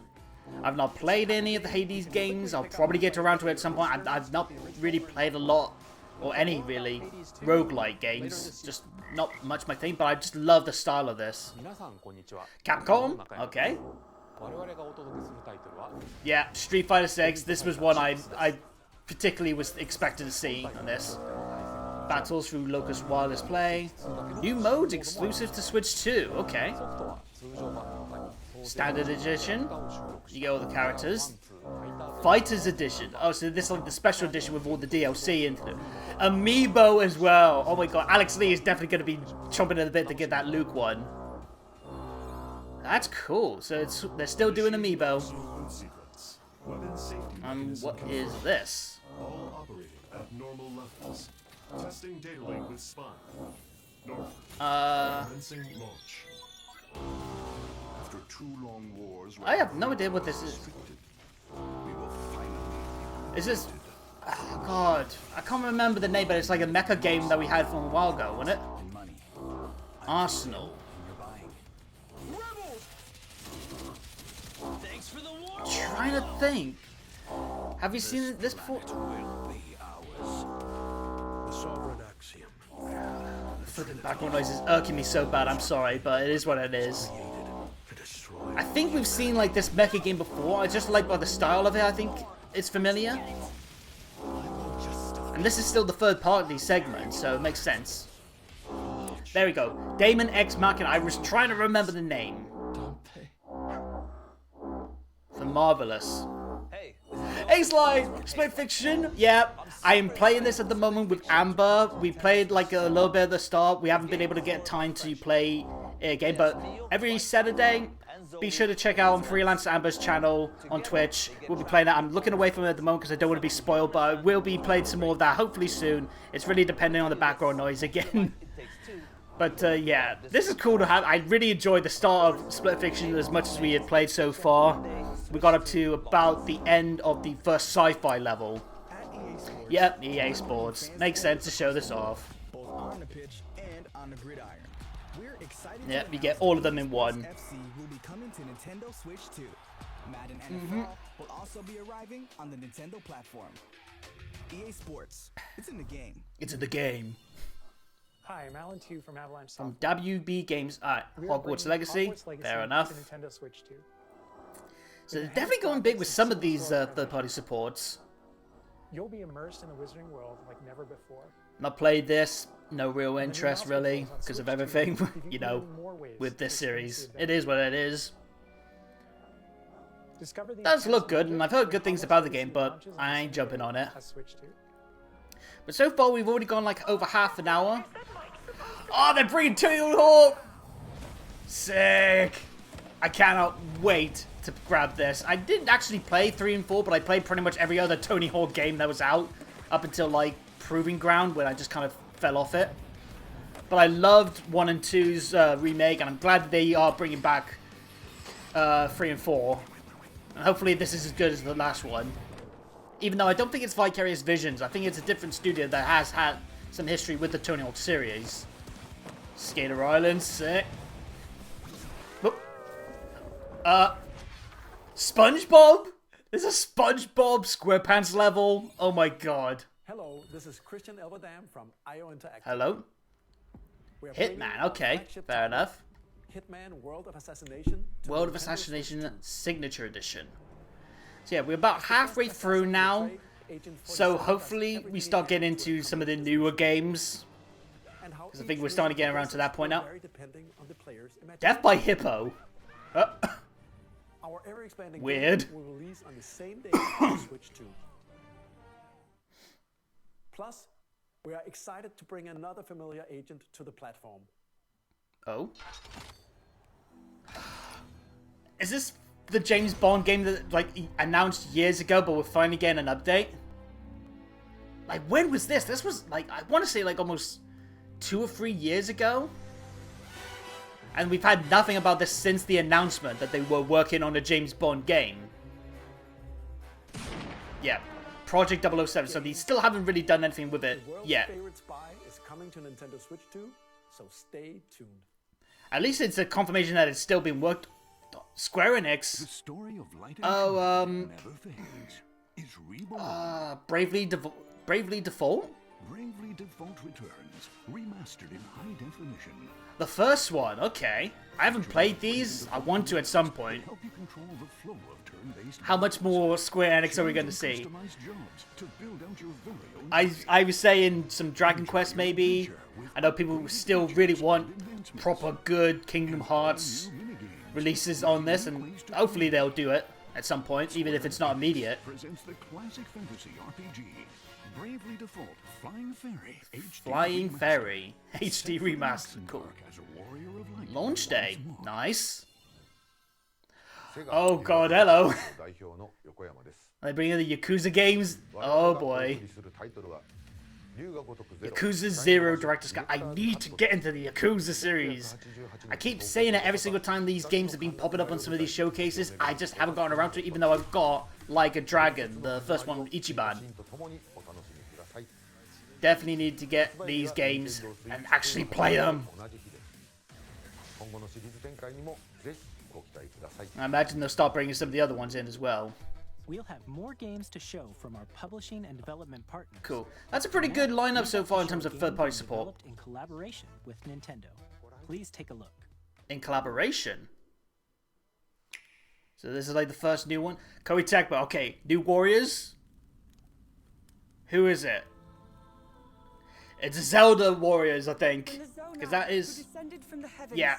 I've not played any of the Hades games. I'll probably get around to it at some point. I've not really played a lot or any really roguelike games. Just not much my thing, but I just love the style of this. Capcom? Okay. Yeah, Street Fighter 6. This was one I particularly was expected to see on this. Battles through Locust Wireless Play. New modes exclusive to Switch 2. Okay. Standard Edition. You get all the characters. Fighters Edition. Oh, so this is like the special edition with all the DLC and Amiibo as well. Oh my god, Alex Lee is definitely going to be chomping at the bit to get that Luke one. That's cool. So they're still doing Amiibo. What is this? All operating at normal levels. Testing data link with Spine. Normal. Commencing launch. After 2 long wars, I have no idea what this is. we will finally. Is this... Oh god, I can't remember the name, but it's like a mecha game that we had from a while ago, wasn't it? Arsenal. Trying to think. Have you seen this before? The flipping background noise is irking me so bad, I'm sorry, but it is what it is. I think we've seen like this mecha game before. I just like by the style of it, I think it's familiar. And this is still the third party segment, so it makes sense. There we go. Damon X Machina. I was trying to remember the name. The Marvelous. Ace-Line! Split Fiction! Yeah, I am playing this at the moment with Amber. We played like a little bit at the start. We haven't been able to get time to play a game, but every Saturday, be sure to check out on Freelance Amber's channel on Twitch. We'll be playing that. I'm looking away from it at the moment because I don't want to be spoiled, but I will be playing some more of that hopefully soon. It's really depending on the background noise again. But yeah, this is cool to have. I really enjoyed the start of Split Fiction as much as we had played so far. We got up to about the end of the first sci-fi level. Yep, EA Sports. Makes sense to show this off. Yep, you get all of them in one. Will be coming to Nintendo Switch 2. Madden NFL will also be arriving on the Nintendo platform. EA Sports, it's in the game. It's in the game. Hi, I'm Alan Tu from Avalanche From Software. WB Games, We are Hogwarts bringing Legacy. Hogwarts Legacy Fair to enough. Nintendo Switch 2. So they're definitely going big with some of these third-party supports. You'll be immersed in the Wizarding World like never before. Not played this, no real interest really, because of everything, you know, with this series. It is what it is. It does look good, and I've heard good things about the game, but I ain't jumping on it. But so far, we've already gone like over half an hour. Oh, they're bringing Tony Hawk! Sick! I cannot wait to grab this. I didn't actually play 3 and 4, but I played pretty much every other Tony Hawk game that was out up until like Proving Ground, when I just kind of fell off it. But I loved 1 and 2's remake, and I'm glad that they are bringing back 3 and 4. And hopefully this is as good as the last one. Even though I don't think it's Vicarious Visions. I think it's a different studio that has had some history with the Tony Hawk series. Skater Island, sick. Whoop. SpongeBob? There's a SpongeBob SquarePants level? Oh my god. Hello, this is Christian Elverdam from IO Interactive. Hello? Hitman, okay, fair enough. Hitman World of Assassination. World of Assassination Signature Edition. So yeah, we're about halfway through now. So hopefully we start getting into some of the newer games. Because I think we're starting to get around to that point now. Death by Hippo. Weird. Will release on the same day as Switch 2. Plus, we are excited to bring another familiar agent to the platform. Oh? Is this the James Bond game that like announced years ago, but we're finally getting an update? Like, when was this? This was like, I want to say like almost 2 or 3 years ago. And we've had nothing about this since the announcement that they were working on a James Bond game. Yeah, Project 007. So they still haven't really done anything with it yet. The world's favorite spy is coming to Nintendo Switch 2, so stay tuned. At least it's a confirmation that it's still being worked. Square Enix. The story of light and never fades. Is reborn. Bravely Default. Bravely Default returns, remastered in high definition. The first one, okay. I haven't played these. I want to at some point. Help you control the flow of turn-based. How much more Square Enix are we going to see? Jobs to build out your very own I was saying some Dragon Quest maybe. I know people still really want proper good Kingdom Hearts releases on this, and hopefully they'll do it at some point, even if it's not immediate. Presents the classic fantasy RPG, Bravely Default Flying Fairy HD Flying Fairy HD Remastered. Cool. as a warrior of light. Launch day. Nice. Oh god, hello. Are they bringing the Yakuza games? Oh boy. Yakuza 0 Director's Cut. I need to get into the Yakuza series. I keep saying it every single time these games have been popping up on some of these showcases. I just haven't gotten around to it, even though I've got Like a Dragon, the first one with Ichiban. Definitely need to get these games and actually play them. I imagine they'll start bringing some of the other ones in as well. We'll have more games to show from our publishing and development partners. Cool. That's a pretty good lineup so far in terms of third-party support. Developed in collaboration with Nintendo. Please take a look. In collaboration? So this is like the first new one? Koei Tecmo. Okay, New Warriors? Who is it? It's Zelda Warriors, I think. Because that is... Yeah.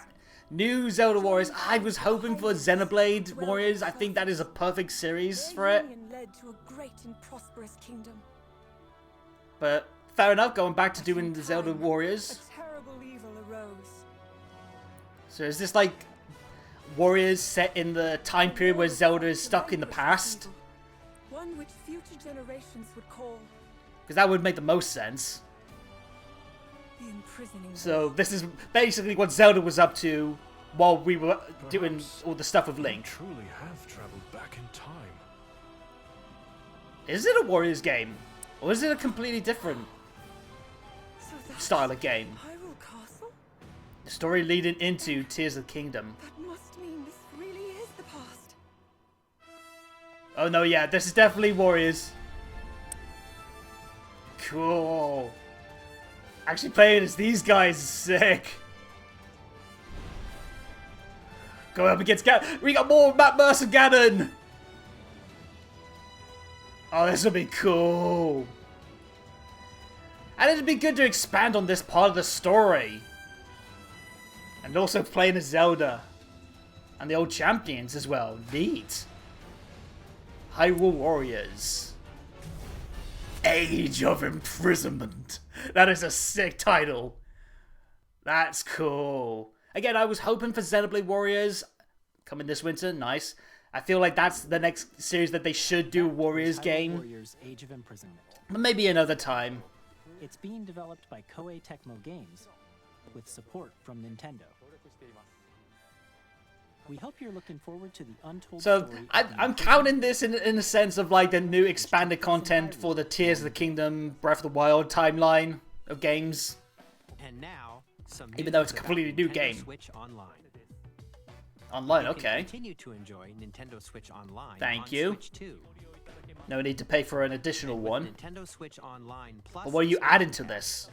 New Zelda Warriors. I was hoping for Xenoblade Warriors. I think that is a perfect series for it. Led to a great and prosperous kingdom. But fair enough, going back to doing the Zelda Warriors. A terrible evil arose. So is this like Warriors set in the time period where Zelda is stuck in the past? One which future generations would call Because that would make the most sense. the imprisoning. So this is basically what Zelda was up to while we were doing all the stuff with Link. Truly have traveled back in time. Is it a Warriors game? Or is it a completely different style of game? Hyrule Castle? The story leading into Tears of the Kingdom. That must mean this really is the past. Oh no, yeah, this is definitely Warriors. Cool. Actually playing as these guys is sick. Going up against Ganon. We got more Matt Mercer Ganon. Oh, this will be cool. And it'd be good to expand on this part of the story. And also playing as Zelda. And the old champions as well. Neat. Hyrule Warriors. Age of Imprisonment. That is a sick title. That's cool. Again, I was hoping for Xenoblade Warriors coming this winter. Nice. I feel like that's the next series that they should do a Warriors game. Warriors Age of Imprisonment. But maybe another time. It's being developed by Koei Tecmo Games with support from Nintendo. We hope you're looking forward to the untold So story. I'm counting this in a sense of like the new expanded content for the Tears of the Kingdom, Breath of the Wild timeline of games. And now, some Even though it's a news completely about new Nintendo game. Switch Online. Online, You can okay. continue to enjoy Nintendo Switch Online Thank on you. Switch 2. No need to pay for an additional With one. Nintendo Switch Online Plus But what are you adding to this?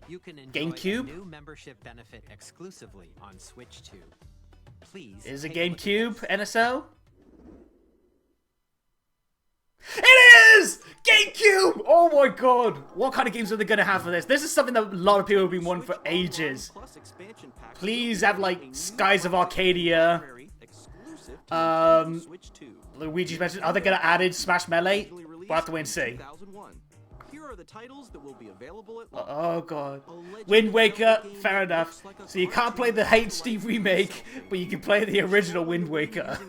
You can enjoy GameCube? a new membership benefit exclusively on Switch 2. Please. Is it take a look at GameCube this. NSO? It is! GameCube! Oh my god! What kind of games are they going to have for this? This is something that a lot of people have been wanting for ages. Please have like Skies of Arcadia. Luigi's mentioned. Are they going to add in Smash Melee? We'll have to wait and see. Here are the titles that will be available at Oh god. Wind Waker, fair enough. So you can't play the HD remake, but you can play the original Wind Waker.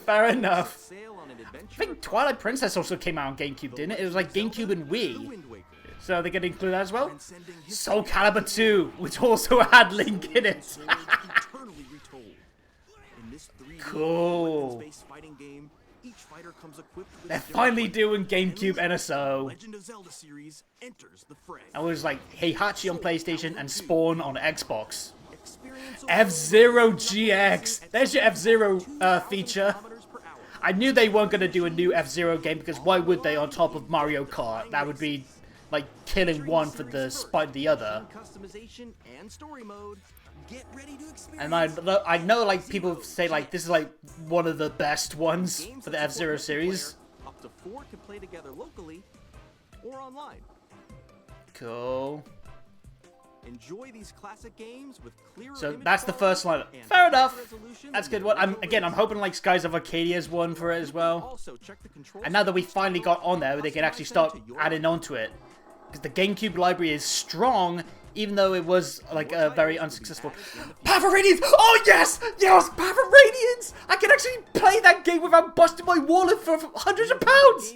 Fair enough. I think Twilight Princess also came out on GameCube, didn't it? It was like GameCube and Wii. So they're going to include that as well? Soul Calibur 2, which also had Link in it. Cool. They're finally doing GameCube NSO. I was like Heihachi on PlayStation and Spawn on Xbox. F-Zero GX. There's your F-Zero feature. I knew they weren't going to do a new F-Zero game because why would they on top of Mario Kart? That would be like killing one for the spite of the other. And I know like people say like this is like one of the best ones for the F-Zero series. Up to 4 can play together locally or online. Cool. Enjoy these classic games with clearer So image that's the quality first line. and Fair enough. resolution That's than good. What I'm original hoping like Skies of Arcadia's one for it as well. Also, check the controls And now that we finally got on there, they can actually start adding on to it. Because the GameCube library is strong, even though it was like a very unsuccessful. Path of Radiance! Oh yes! Yes! Path of Radiance! I can actually play that game without busting my wallet for hundreds of pounds!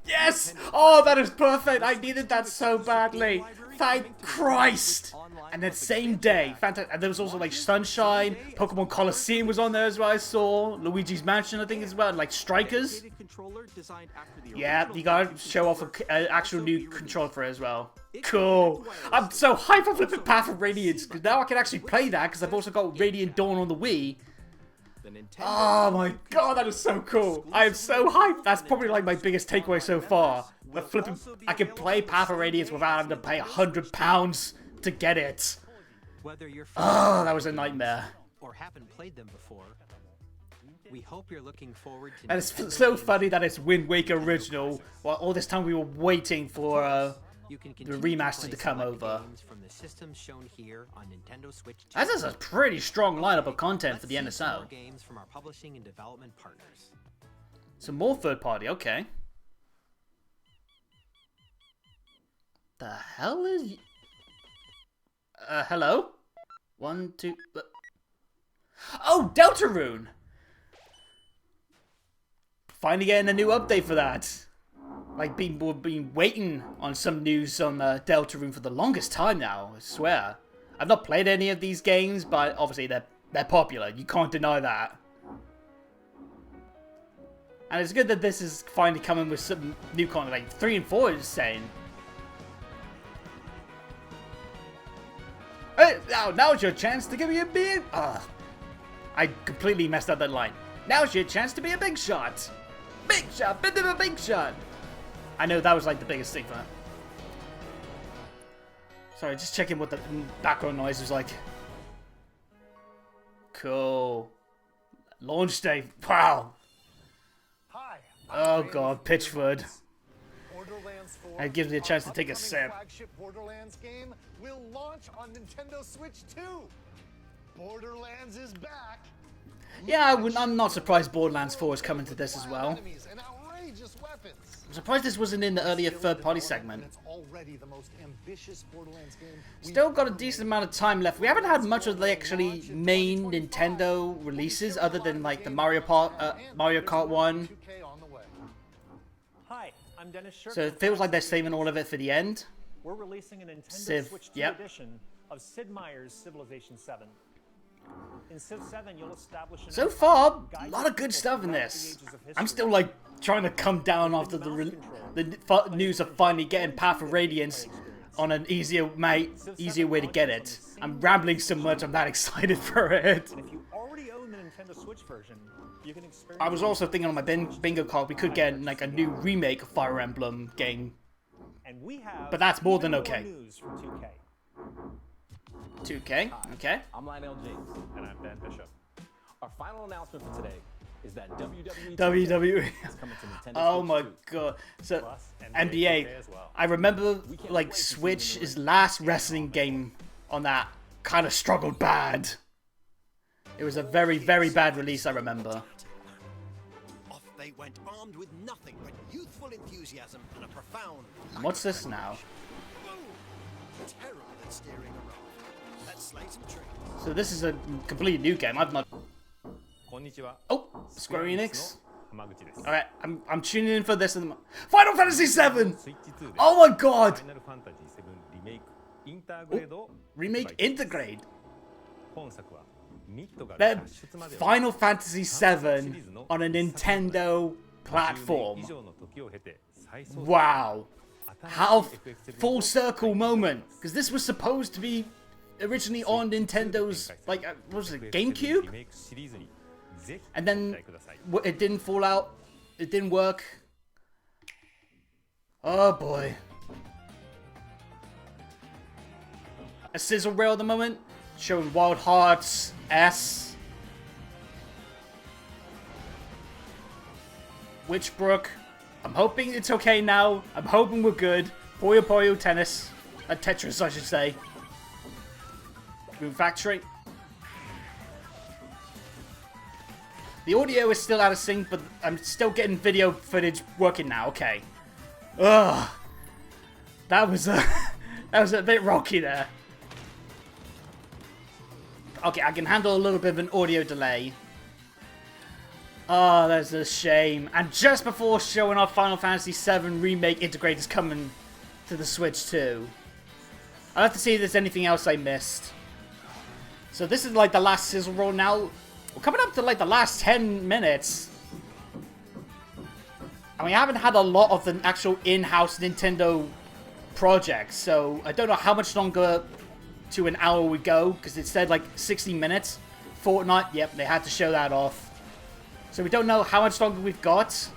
Yes! Oh, that is perfect! I needed that so badly. Thank Christ! And then same day, fantastic. And there was also like Sunshine, Pokemon Coliseum was on there as well. I saw Luigi's Mansion, I think as well, and like Strikers. Yeah, you gotta show off an actual new controller for it as well. Cool. I'm so hyped for flipping Path of Radiance because now I can actually play that because I've also got Radiant Dawn on the Wii. Oh my god, that is so cool. I am so hyped. That's probably like my biggest takeaway so far. But flipping, I can play Path of Radiance without having to pay £100 to get it. Oh, that was a nightmare. Or haven't played them before. We hope you're looking forward to. And it's so funny that it's Wind Waker original. While all this time we were waiting for You can the continue remaster play to come select over. games from the systems shown here on Nintendo Switch 2. That is a pretty strong lineup of content for the Let's see some more NSO. games from our publishing and development partners. Some more third party, okay. The hell is... hello? 1, 2... Oh, Deltarune! Finally getting a new update for that. Like, we've been waiting on some news on Deltarune for the longest time now, I swear. I've not played any of these games, but obviously they're popular. You can't deny that. And it's good that this is finally coming with some new content, like 3 and 4 is saying. Hey, now's your chance to give me a big... I completely messed up that line. Now's your chance to be a big shot. Big shot, bit of a big shot. I know that was like the biggest thing for that. Sorry, just checking what the background noise was like. Cool. Launch day. Wow. Hi. Oh god, Pitchford. Borderlands 4. It gives me a chance to take a Our sip. upcoming flagship Borderlands game will launch on Nintendo Switch 2. Borderlands is back. Yeah, I'm not surprised Borderlands 4 is coming to this as well. Enemies and outrageous weapons. I'm surprised this wasn't in the earlier third-party segment. It's already the most ambitious Borderlands game. Still got a decent amount of time left. We haven't had much of the actually main Nintendo releases other than like the Mario Kart 1. Hi, I'm Dennis Shirk. So it feels like they're saving all of it for the end. We're releasing a Nintendo Civ, Switch 2 yep. edition of Sid Meier's Civilization 7. In Civ 7, you'll establish an So far, a lot of good stuff in this. I'm still like trying to come down after the news of finally getting Path of Radiance on an easier way to get it. I'm rambling so much, I'm that excited for it. And if you already own the Nintendo Switch version, you can experience... I was also thinking on my bingo card we could get like a new remake of Fire Emblem game. And we have But that's more than okay. news from 2K. 2K, okay. I'm Lionel James. And I'm Ben Bishop. Our final announcement for today is that WWE WWE. is coming to Nintendo Oh Switch my 2. god. So Plus, NBA. as well. I remember like Switch's last wrestling game on that kind of struggled bad. It was a very, very bad release, I remember. Off they went, armed with nothing but youthful enthusiasm and a profound... What's this now? Terrible at steering a raft. Let's slay some trees. So this is a completely new game. I've not... Konnichiwa. Oh, Square Enix. 浜口です。 Alright, I'm tuning in for this. Final Fantasy 7! Oh my god! Final Fantasy 7 リメイクインターグレードを Remake Integrate. 本作はミッドが Then 脱出までは Final Fantasy 7 on a Nintendo 10 platform. 年以上の時を経て再創 Wow. How full circle moment. Because this was supposed to be originally on Nintendo's, like, what was it, GameCube? リメイクシリーズにぜひ And ご期 then 待ください。 it didn't fall out. It didn't work. Oh boy. A sizzle reel at the moment. Showing Wild Hearts S. Witchbrook. I'm hoping it's okay now. I'm hoping we're good. Puyo Puyo Tennis. Tetris, I should say. Moon Factory. The audio is still out of sync, but I'm still getting video footage working now. Okay. Ugh. That was a bit rocky there. Okay, I can handle a little bit of an audio delay. Oh, that's a shame. And just before showing off Final Fantasy VII Remake Integrate is coming to the Switch too. I'll have to see if there's anything else I missed. So this is like the last sizzle roll now. We're coming up to like the last 10 minutes. And we haven't had a lot of the actual in-house Nintendo projects. So I don't know how much longer to an hour we go. Because it said like 60 minutes. Fortnite, yep, they had to show that off. So we don't know how much longer we've got.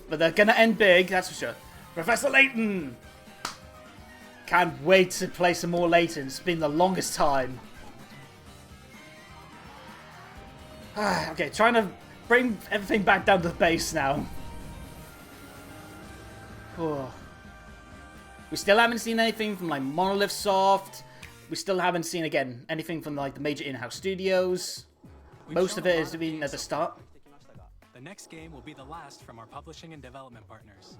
But they're gonna end big, that's for sure. Professor Layton! Can't wait to play some more Layton. It's been the longest time. Okay, trying to bring everything back down to base now. Oh. We still haven't seen anything from like Monolith Soft. We still haven't seen, again, anything from like the major in-house studios. Most of it is been at the start. The next game will be the last from our publishing and development partners.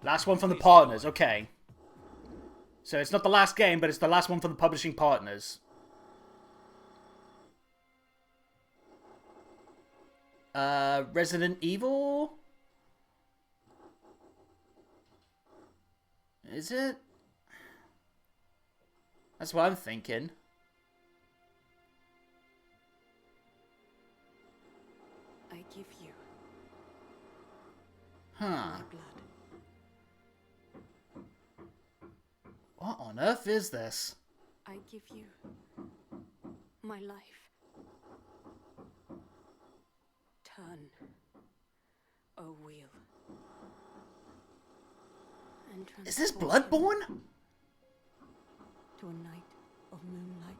Last one from the partners, okay. So it's not the last game, but it's the last one from the publishing partners. Resident Evil? Is it? That's what I'm thinking. I give you Huh. my blood. What on earth is this? I give you my life. Turn a wheel. And Is this transport him Bloodborne? to a night of moonlight.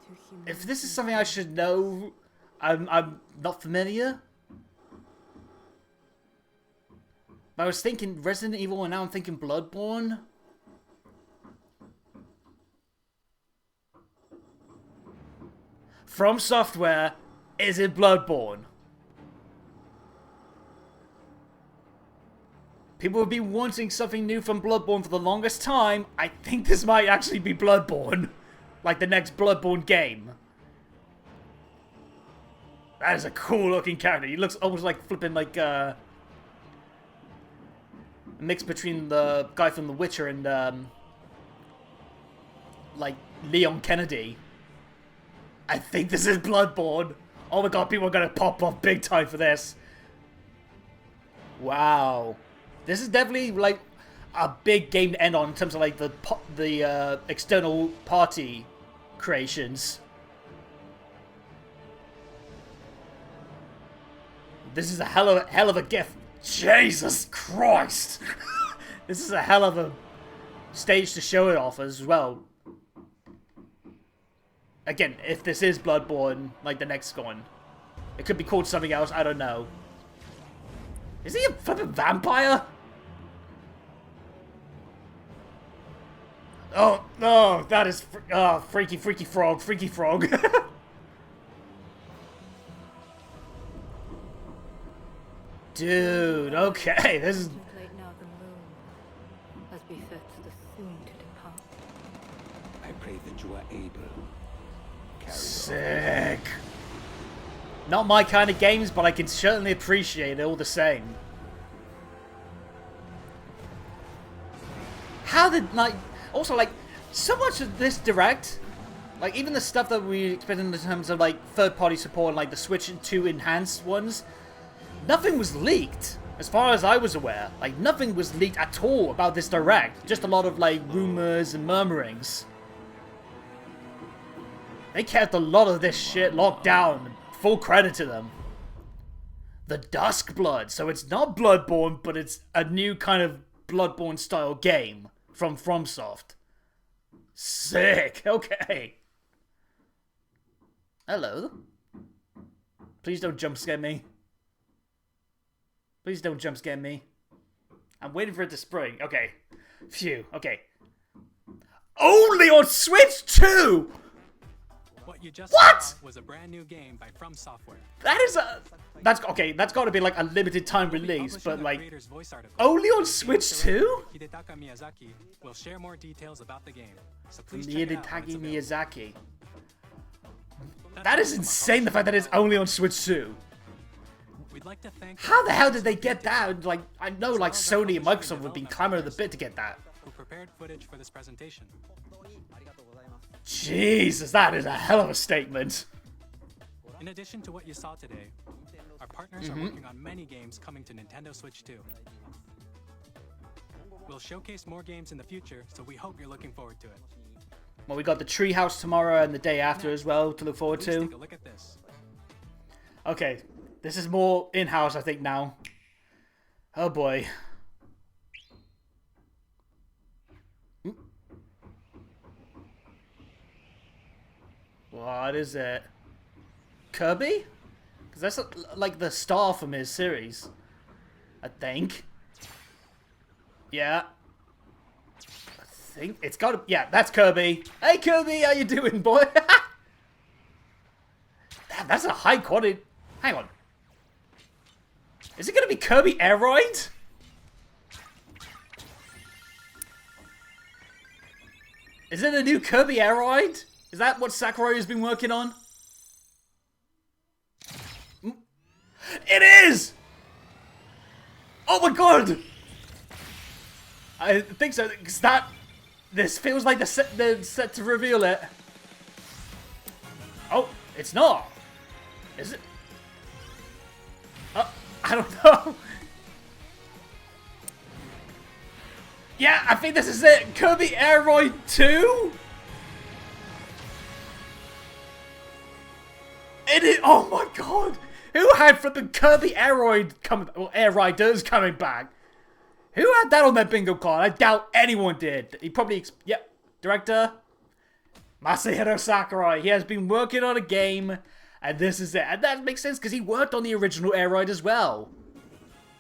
To If this is something I should know, I'm not familiar. But I was thinking Resident Evil, and now I'm thinking Bloodborne. From Software, is it Bloodborne? People have been wanting something new from Bloodborne for the longest time. I think this might actually be Bloodborne. Like the next Bloodborne game. That is a cool looking character. He looks almost like flipping like a mix between the guy from The Witcher and like Leon Kennedy. I think this is Bloodborne. Oh my god, people are gonna pop off big time for this. Wow. This is definitely like a big game to end on in terms of like the external party creations. This is a hell of a gift. Jesus Christ! This is a hell of a stage to show it off as well. Again, if this is Bloodborne, like the next one, it could be called something else. I don't know. Is he a flippin' vampire? Oh, no, that is freaky frog, freaky frog. Dude, okay, this is... Contemplate now the moon, as befits the soon to depart. I pray that you are able. Sick. Not my kind of games, but I can certainly appreciate it all the same. How did, like... Also, like, so much of this Direct, like, even the stuff that we expected in terms of, like, third-party support, like the Switch 2 enhanced ones, nothing was leaked, as far as I was aware. Like, nothing was leaked at all about this Direct. Just a lot of, like, rumors and murmurings. They kept a lot of this shit locked down. Full credit to them. The Duskblood. So it's not Bloodborne, but it's a new kind of Bloodborne-style game from FromSoft. Sick. Okay. Hello. Please don't jump scare me. Please don't jump scare me. I'm waiting for it to spring. Okay. Phew. Okay. Only on Switch 2! What you just What? saw was a brand new game by From Software. That is a... That's okay. That's got to be like a limited time release, but like... Only on Switch 2? Hidetaka Miyazaki will share more details about the game. So please check it out when it's Hidetaka available. Miyazaki. That is insane, the fact that it's only on Switch 2. We'd like to thank How the hell did they get that? Like, I know like Sony and Microsoft would be clamoring the bit to get that. who prepared footage for this presentation. Jesus, that is a hell of a statement. In addition to what you saw today, our partners are working on many games coming to Nintendo Switch 2. We'll showcase more games in the future, so we hope you're looking forward to it. Well, we got the Treehouse tomorrow and the day after as well to look forward Please to. take a look at this. Okay, this is more in-house, I think, now. Oh boy. What is it? Kirby? Because that's like the star from his series. I think. Yeah. I think it's got to... Yeah, that's Kirby. Hey, Kirby, how you doing, boy? Damn, that's a high quality... Hang on. Is it going to be Kirby Aeroid? Is it a new Kirby Aeroid? Is that what Sakurai has been working on? It is! Oh my god! I think so, because this feels like the set to reveal it. Oh, it's not. Is it? I don't know. Yeah, I think this is it. Kirby Aeroid 2? It is. Oh my god. Who had flipping Kirby Aeroid coming, or Air Riders coming back? Who had that on their bingo card? I doubt anyone did. He probably, yep, director Masahiro Sakurai. He has been working on a game, and this is it. And that makes sense because he worked on the original Aeroid as well.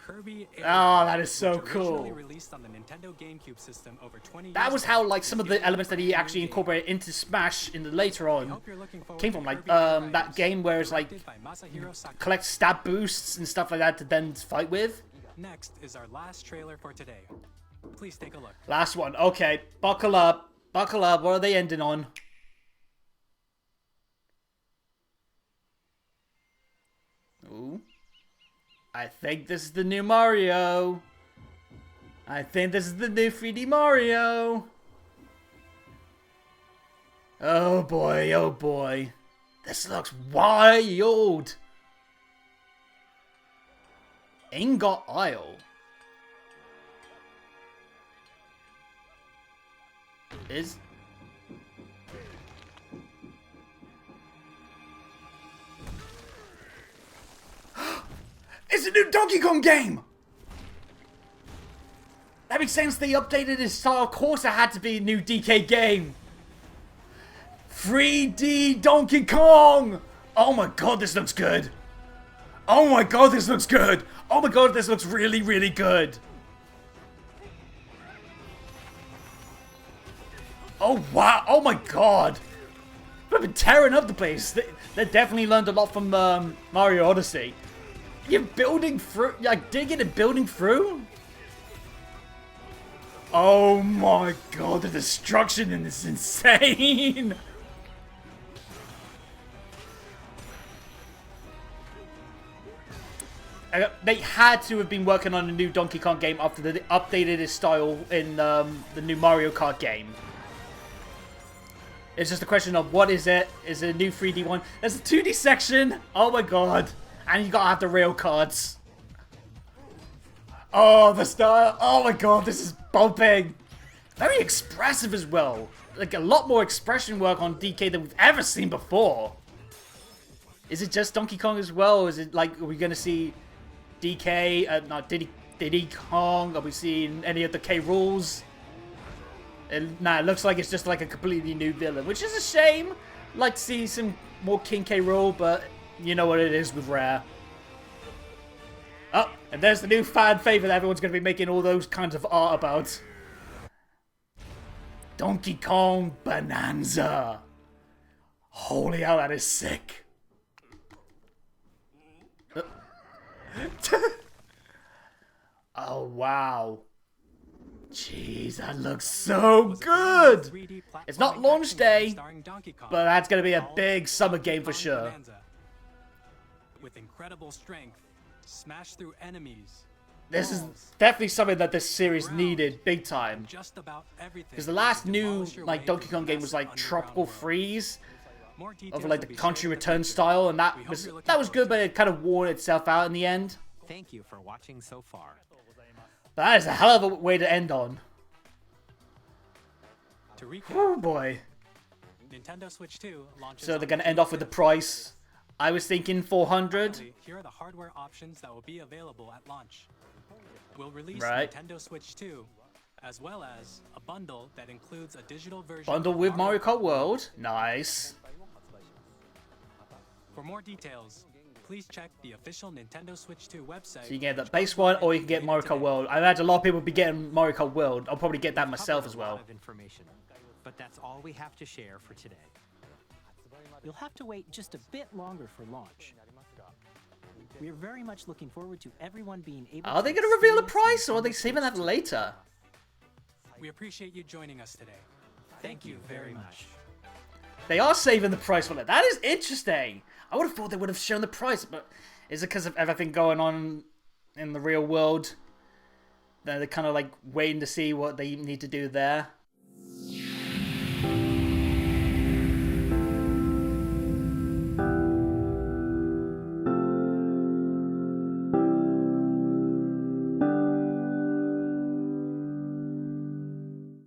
Kirby Aeroid, oh, that is so cool. Released on the Nintendo GameCube system over 20 that years was how, like, some of the elements that he actually incorporated into Smash in the later on came from, like, that game where it's like collect stab boosts and stuff like that to then fight with. Next is our last trailer for today. Please take a look. Last one. Okay, buckle up. Buckle up. What are they ending on? Ooh. I think this is the new Mario. I think this is the new 3D Mario. Oh boy, oh boy. This looks wild. Ingot Isle. Is... It's a new Donkey Kong game! That makes sense, they updated his style. Of course it had to be a new DK game. 3D Donkey Kong! Oh my god, this looks good. Oh my god, this looks good. Oh my god, this looks really, really good. Oh wow, oh my god. They've been tearing up the place. They definitely learned a lot from Mario Odyssey. You're building through, like digging and building through? Oh my god, the destruction in this is insane. They had to have been working on a new Donkey Kong game after they updated his style in the new Mario Kart game. It's just a question of what is it? Is it a new 3D one? There's a 2D section. Oh my god. And you gotta have the rail cards. Oh, the style. Oh my god, this is bumping. Very expressive as well. Like a lot more expression work on DK than we've ever seen before. Is it just Donkey Kong as well? Or is it like, are we gonna see DK, not Diddy Kong? Are we seeing any of the K rules? Nah, it looks like it's just like a completely new villain, which is a shame. Like to see some more King K. Rool, but you know what it is with Rare. Oh, and there's the new fan favorite that everyone's going to be making all those kinds of art about. Donkey Kong Bonanza. Holy hell, that is sick. Oh, wow. Jeez, that looks so good! It's not launch day, but that's going to be a big summer game for sure. With incredible strength, smash through enemies. This is definitely something that this series needed big time. Because the last new like Donkey Kong game was like Tropical Freeze, of like the country return style, and that was good, but it kind of wore itself out in the end. Thank you for watching so far. That is a hell of a way to end on. To recap, oh boy. Nintendo Switch 2 launches. So they're gonna end off with the price. I was thinking 400. Here are the hardware options that will be available at launch. We'll release Nintendo Switch 2, as well as a bundle that includes a digital version. Bundle with Mario Kart World. Nice. For more details, please check the official Nintendo Switch 2 website. So you get the base one, or you can get Mario Kart World. I imagine a lot of people will be getting Mario Kart World. I'll probably get that myself as well. A lot of information, but that's all we have to share for today. You'll have to wait just a bit longer for launch. We are very much looking forward to everyone being able Are to they going to reveal a experience price, or are they Nintendo saving that Switch later? We appreciate you joining us today. Thank you very much. They are saving the price for that. That is interesting. I would have thought they would have shown the price, but is it because of everything going on in the real world? They're kind of like waiting to see what they need to do there.